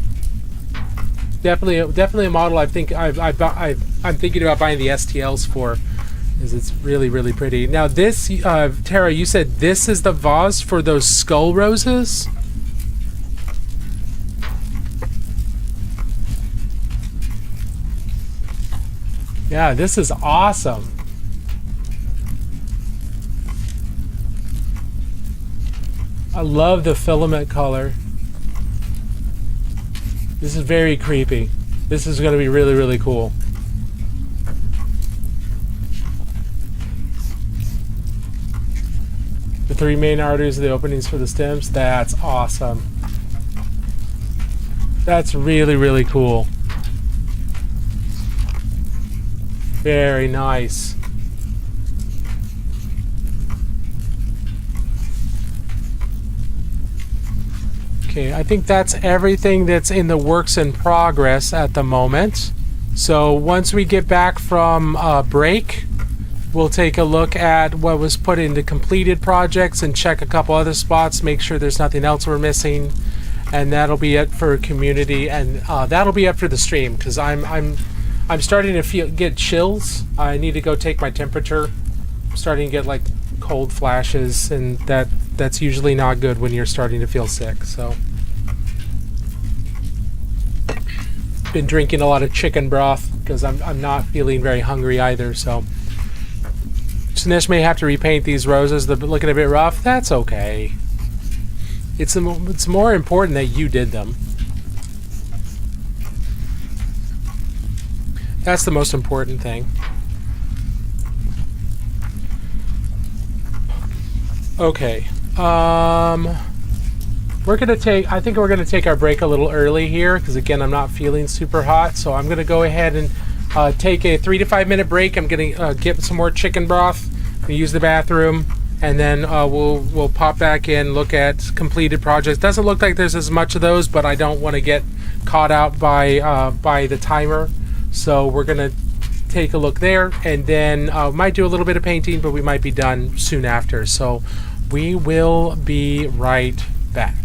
Definitely a model I'm thinking about buying the STLs for, because it's really, really pretty. Now this, Tara, you said this is the vase for those skull roses? Yeah, this is awesome. I love the filament color. This is very creepy. This is going to be really, really cool. The 3 main arteries are the openings for the stems. That's awesome. That's really, really cool. Very nice. Okay, I think that's everything that's in the works in progress at the moment. So once we get back from break, we'll take a look at what was put into completed projects and check a couple other spots, make sure there's nothing else we're missing. And that'll be it for community, and that'll be it for the stream, because I'm starting to get chills. I need to go take my temperature. I'm starting to get like cold flashes, and that's usually not good when you're starting to feel sick. So, been drinking a lot of chicken broth because I'm not feeling very hungry either. So, Snish may have to repaint these roses. They're looking a bit rough. That's okay. It's more important that you did them. That's the most important thing. Okay. I think we're gonna take our break a little early here because again I'm not feeling super hot, so I'm gonna go ahead and take a 3 to 5 minute break. I'm gonna get some more chicken broth, use the bathroom, and then we'll pop back in, look at completed projects. Doesn't look like there's as much of those, but I don't want to get caught out by the timer. So we're gonna take a look there, and then might do a little bit of painting, but we might be done soon after. So we will be right back.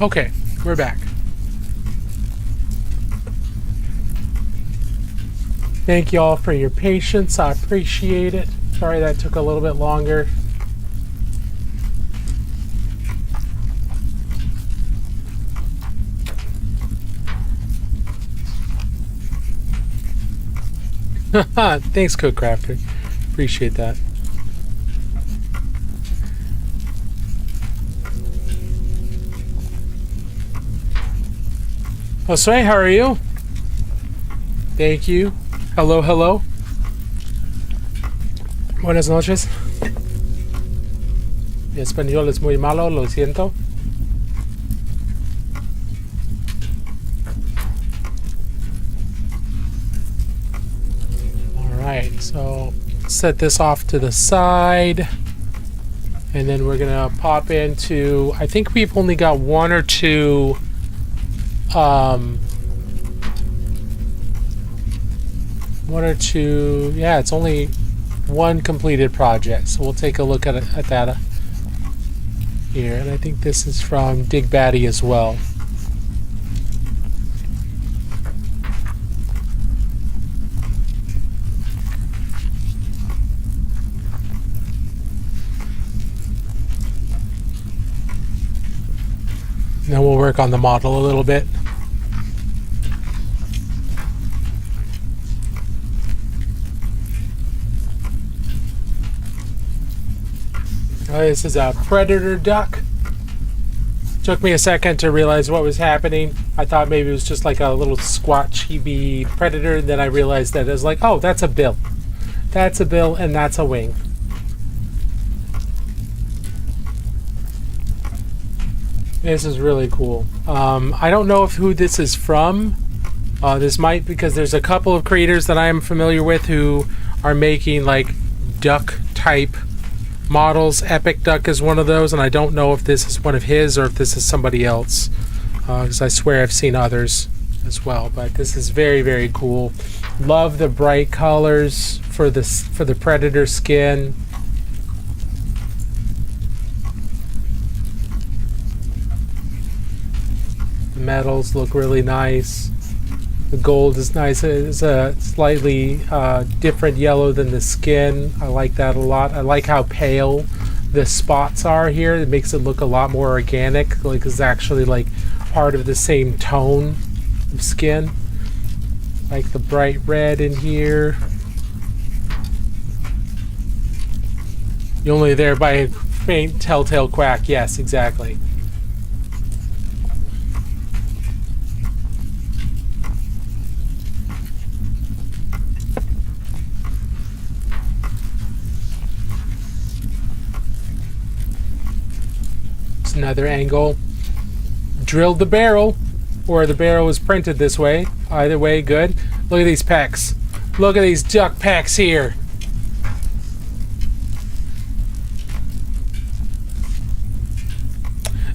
Okay, we're back. Thank you all for your patience. I appreciate it. Sorry that took a little bit longer. Thanks, Cook Crafter. Appreciate that. Jose, how are you? Thank you. Hello, hello. Buenas noches. Mi español es muy malo, lo siento. Alright, so set this off to the side. And then we're gonna pop into, I think we've only got one or two yeah, it's only one completed project, so we'll take a look at that here. And I think this is from Dig Batty as well. And then we'll work on the model a little bit. This is a predator duck. Took me a second to realize what was happening. I thought maybe it was just like a little squat chibi predator, and then I realized that it was like, oh, that's a bill. That's a bill and that's a wing. This is really cool. I don't know who this is from. This might, because there's a couple of creators that I am familiar with who are making like duck type models. Epic Duck is one of those, and I don't know if this is one of his or if this is somebody else, because I swear I've seen others as well. But this is very, very cool. Love the bright colors for the predator skin. The metals look really nice. The gold is nice. It's a slightly different yellow than the skin. I like that a lot. I like how pale the spots are here. It makes it look a lot more organic, like it's actually like part of the same tone of skin. Like the bright red in here. You're only there by a faint telltale quack. Yes, exactly. Another angle. Drilled the barrel, or the barrel was printed this way. Either way, good. Look at these pecs. Look at these duck pecs here.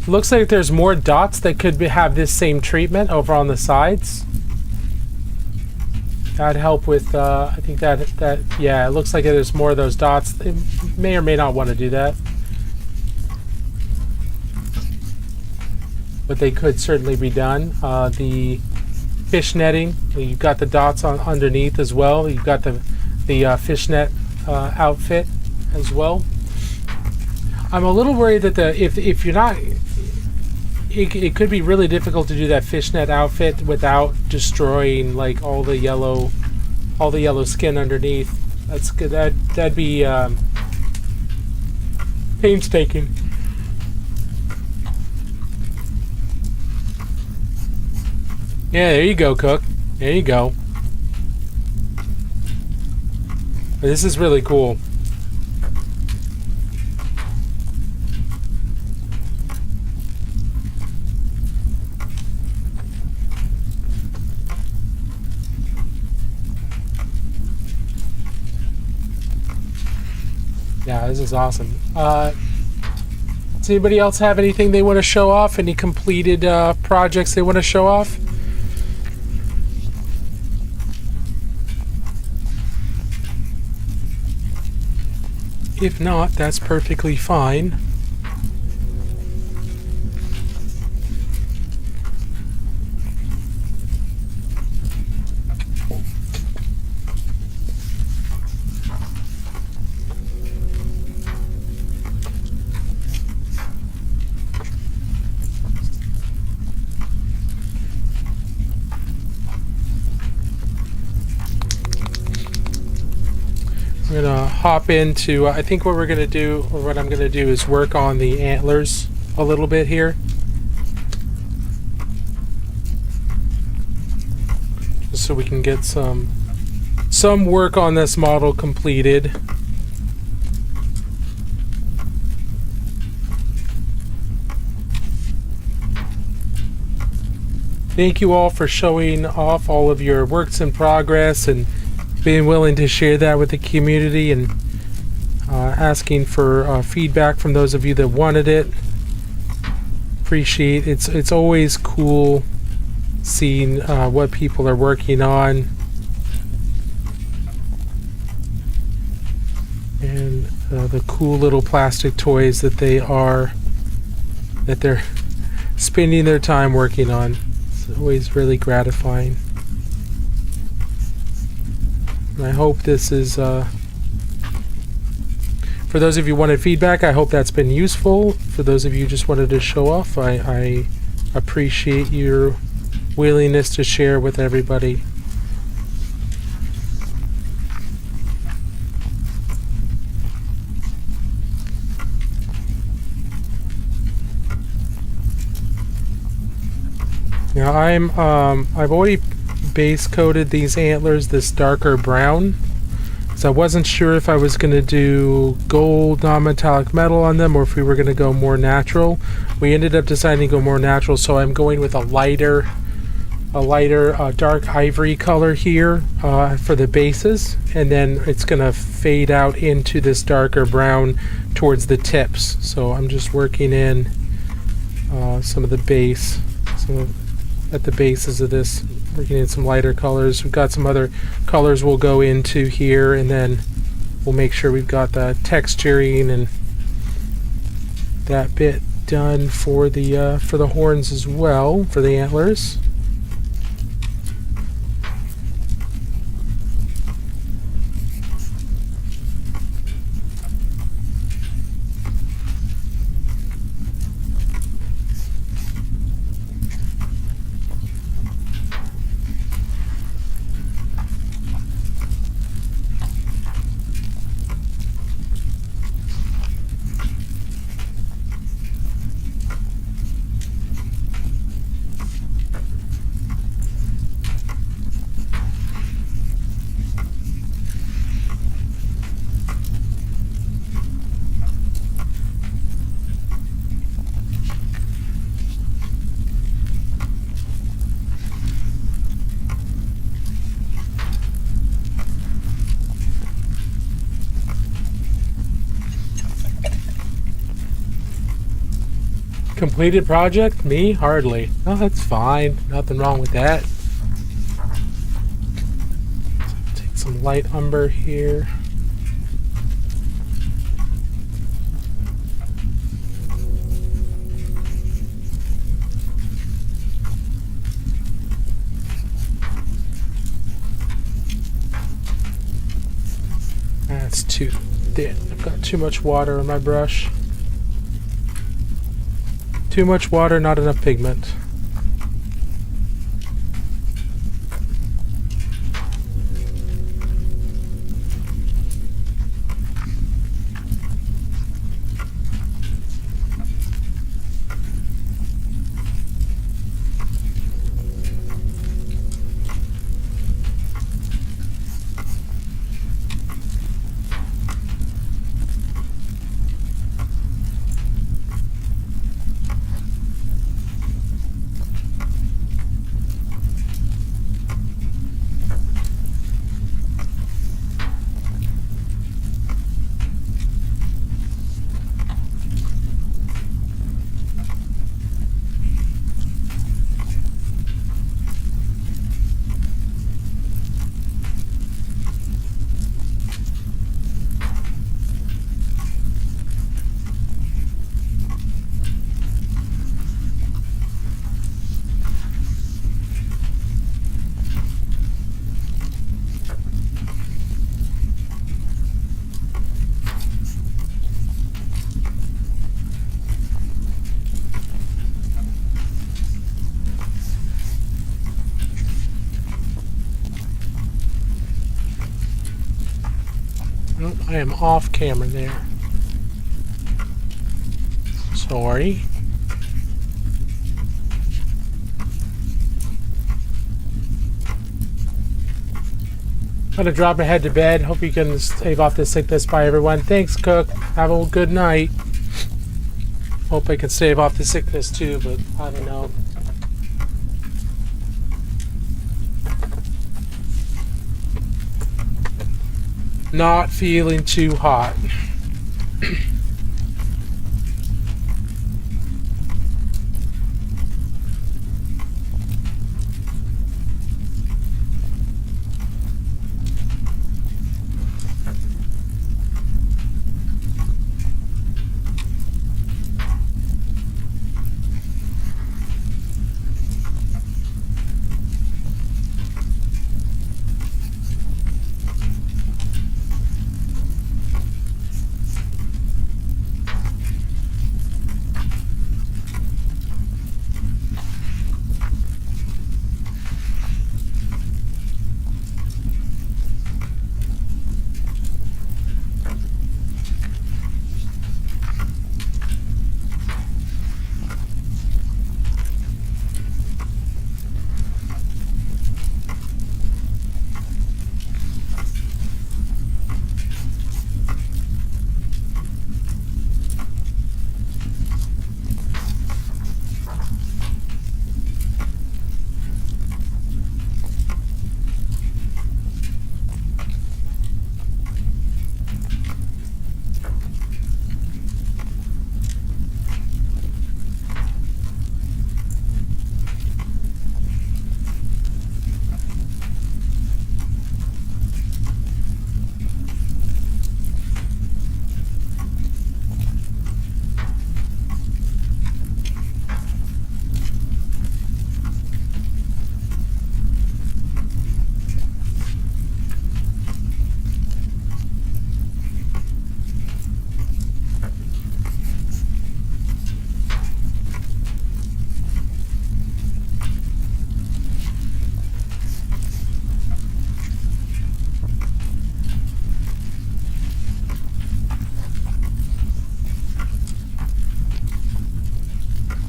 It looks like there's more dots that could have this same treatment over on the sides. That'd help with, I think that, yeah, it looks like there's more of those dots. They may or may not want to do that. But they could certainly be done. The fish netting, you've got the dots on underneath as well. You've got the fishnet outfit as well. I'm a little worried that if you're not, it could be really difficult to do that fishnet outfit without destroying like all the yellow skin underneath. That's good. That'd be painstaking. Yeah, there you go, Cook. There you go. This is really cool. Yeah, this is awesome. Does anybody else have anything they want to show off? Any completed projects they want to show off? If not, that's perfectly fine. I'm gonna hop into, I think what we're gonna do, or what I'm gonna do, is work on the antlers a little bit here. Just so we can get some work on this model completed. Thank you all for showing off all of your works in progress and being willing to share that with the community, and asking for feedback from those of you that wanted it. Appreciate it. It's always cool seeing what people are working on, and the cool little plastic toys that they're spending their time working on. It's always really gratifying. And I hope this is, for those of you who wanted feedback, I hope that's been useful. For those of you who just wanted to show off, I appreciate your willingness to share with everybody. Now I've already base coated these antlers this darker brown, so I wasn't sure if I was going to do gold non-metallic metal on them or if we were going to go more natural. We ended up deciding to go more natural, so I'm going with a lighter dark ivory color here for the bases, and then it's going to fade out into this darker brown towards the tips. So I'm just working in some of the base, at the bases of this, working in some lighter colors. We've got some other colors we'll go into here, and then we'll make sure we've got the texturing and that bit done for the horns as well, for the antlers. Completed project? Me? Hardly. Oh, that's fine. Nothing wrong with that. Take some light umber here. That's too thin. I've got too much water on my brush. Too much water, not enough pigment. Nope, I am off camera there. Sorry. I'm gonna drop my head to bed. Hope you can stave off this sickness. Bye, everyone. Thanks, Cook. Have a good night. Hope I can stave off the sickness too, but I don't know. Not feeling too hot.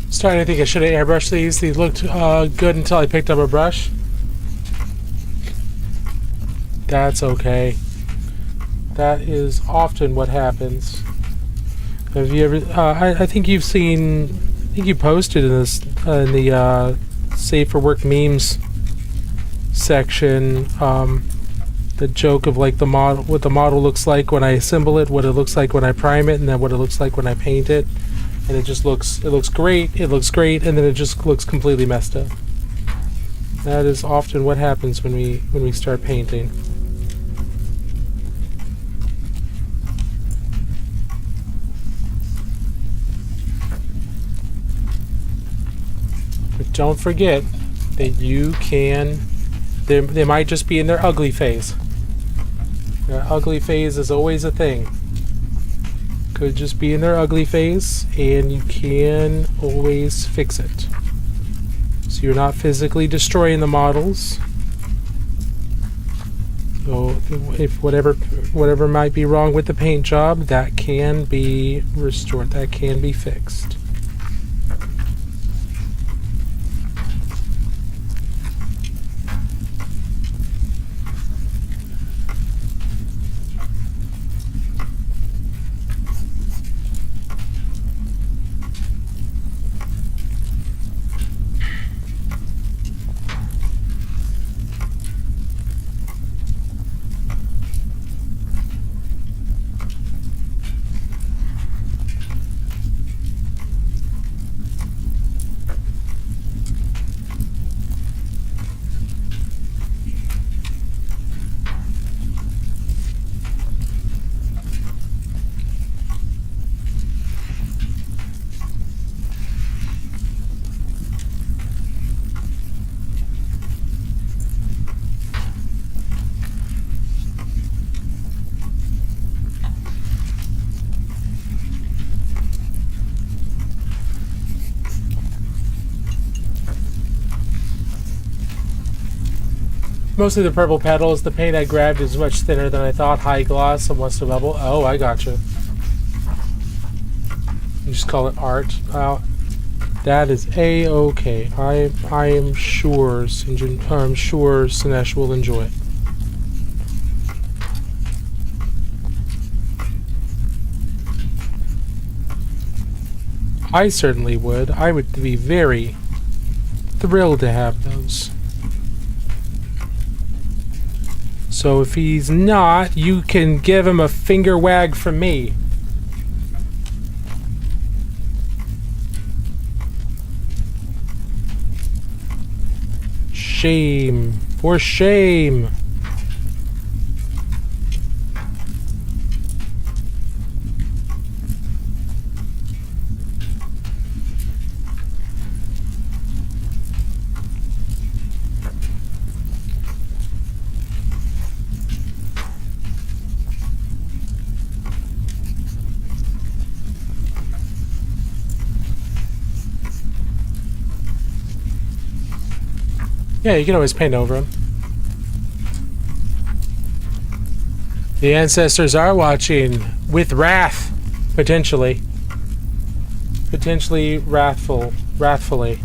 Starting to think I should have airbrushed these. These looked good until I picked up a brush. That's okay. That is often what happens. Have you ever? I think you've seen. I think you posted in this in the Safe for Work memes section. The joke of like the model, what the model looks like when I assemble it, what it looks like when I prime it, and then what it looks like when I paint it. And it just looks great, and then it just looks completely messed up. That is often what happens when we start painting. But don't forget that you can, they might just be in their ugly phase. Their ugly phase is always a thing. Could just be in their ugly phase, and you can always fix it. So you're not physically destroying the models. So if whatever might be wrong with the paint job, that can be restored, that can be fixed. Mostly the purple petals. The paint I grabbed is much thinner than I thought. High gloss and wants to bubble. Oh, I gotcha. You just call it art. That is A-okay. I am sure Sinesh will enjoy it. I certainly would. I would be very thrilled to have those. So if he's not, you can give him a finger wag from me. Shame. For shame. Yeah, you can always paint over them. The ancestors are watching with wrath, potentially. Potentially wrathfully.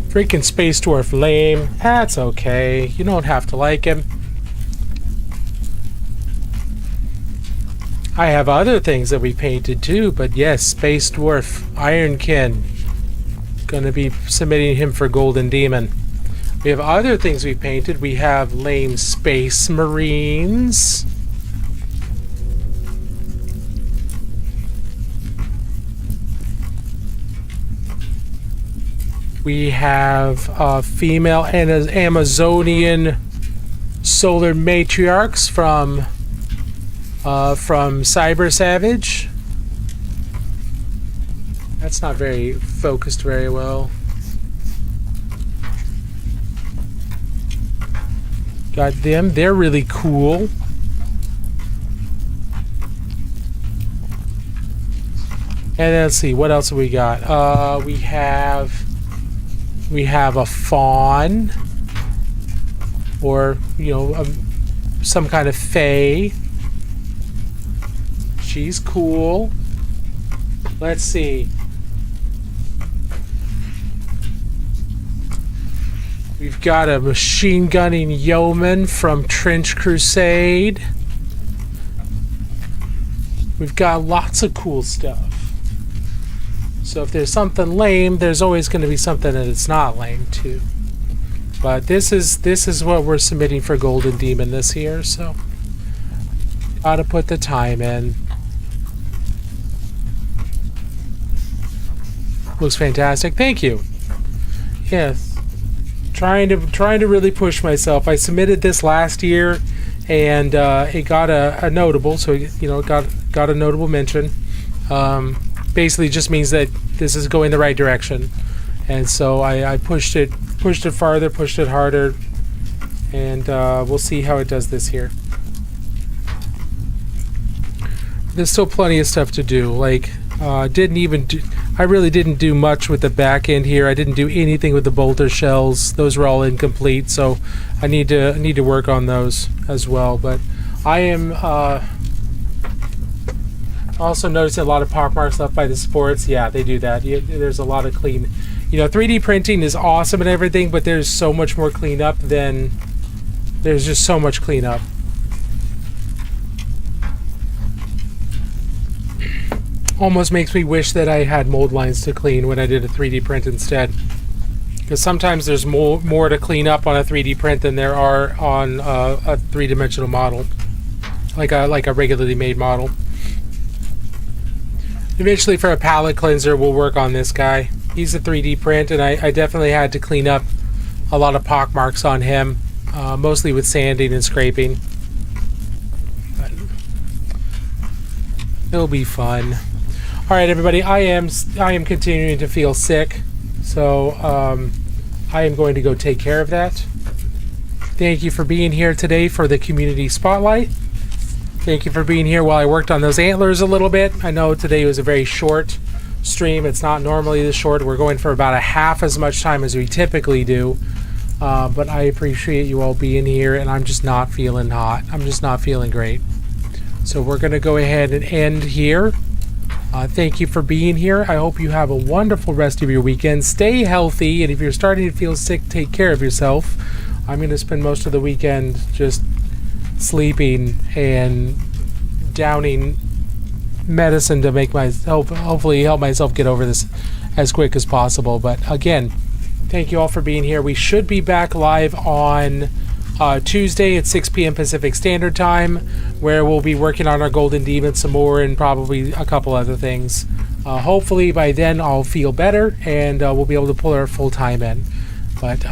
Freaking Space Dwarf lame. That's okay. You don't have to like him. I have other things that we painted too, but yes, Space Dwarf, Ironkin. Gonna be submitting him for Golden Demon. We have other things we painted. We have lame Space Marines. We have female Amazonian solar matriarchs from Cyber Savage. That's not very focused very well. Got them. They're really cool. And let's see, what else have we got? We have a fawn, or, you know, some kind of fae. She's cool. Let's see. We've got a machine gunning yeoman from Trench Crusade. We've got lots of cool stuff. So if there's something lame, there's always going to be something that it's not lame too. But this is what we're submitting for Golden Demon this year, so gotta put the time in. Looks fantastic. Thank you. Yes, trying to really push myself. I submitted this last year, and it got a notable. So you know, it got a notable mention. Basically just means that this is going the right direction, and so I pushed it farther, pushed it harder, and we'll see how it does this year. There's still plenty of stuff to do. Like I really didn't do much with the back end here. I didn't do anything with the bolter shells. Those were all incomplete, so I need to work on those as well. But I am also noticing a lot of pockmarks left by the sports. Yeah, they do that. There's a lot of clean. You know, 3D printing is awesome and everything, but there's so much more cleanup than... There's just so much cleanup. Almost makes me wish that I had mold lines to clean when I did a 3D print instead. Because sometimes there's more to clean up on a 3D print than there are on a three-dimensional model. Like a regularly made model. Eventually, for a palette cleanser, we'll work on this guy. He's a 3D print, and I definitely had to clean up a lot of pockmarks on him, mostly with sanding and scraping. But it'll be fun. All right, everybody. I am continuing to feel sick, so I am going to go take care of that. Thank you for being here today for the community spotlight. Thank you for being here while I worked on those antlers a little bit. I know today was a very short stream. It's not normally this short. We're going for about a half as much time as we typically do. But I appreciate you all being here, and I'm just not feeling hot. I'm just not feeling great. So we're going to go ahead and end here. Thank you for being here. I hope you have a wonderful rest of your weekend. Stay healthy, and if you're starting to feel sick, take care of yourself. I'm going to spend most of the weekend just sleeping and downing medicine to make myself, hopefully help myself get over this as quick as possible. But again, thank you all for being here. We should be back live on Tuesday at 6 p.m. Pacific Standard Time, where we'll be working on our Golden Demon some more and probably a couple other things. Hopefully by then I'll feel better and we'll be able to pull our full time in. But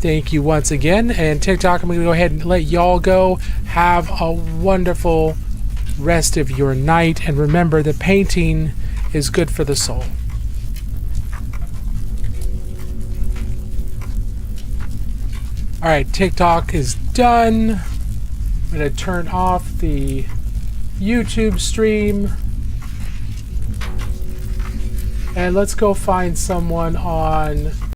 thank you once again. And TikTok, I'm going to go ahead and let y'all go. Have a wonderful rest of your night. And remember that painting is good for the soul. Alright, TikTok is done. I'm going to turn off the YouTube stream. And let's go find someone on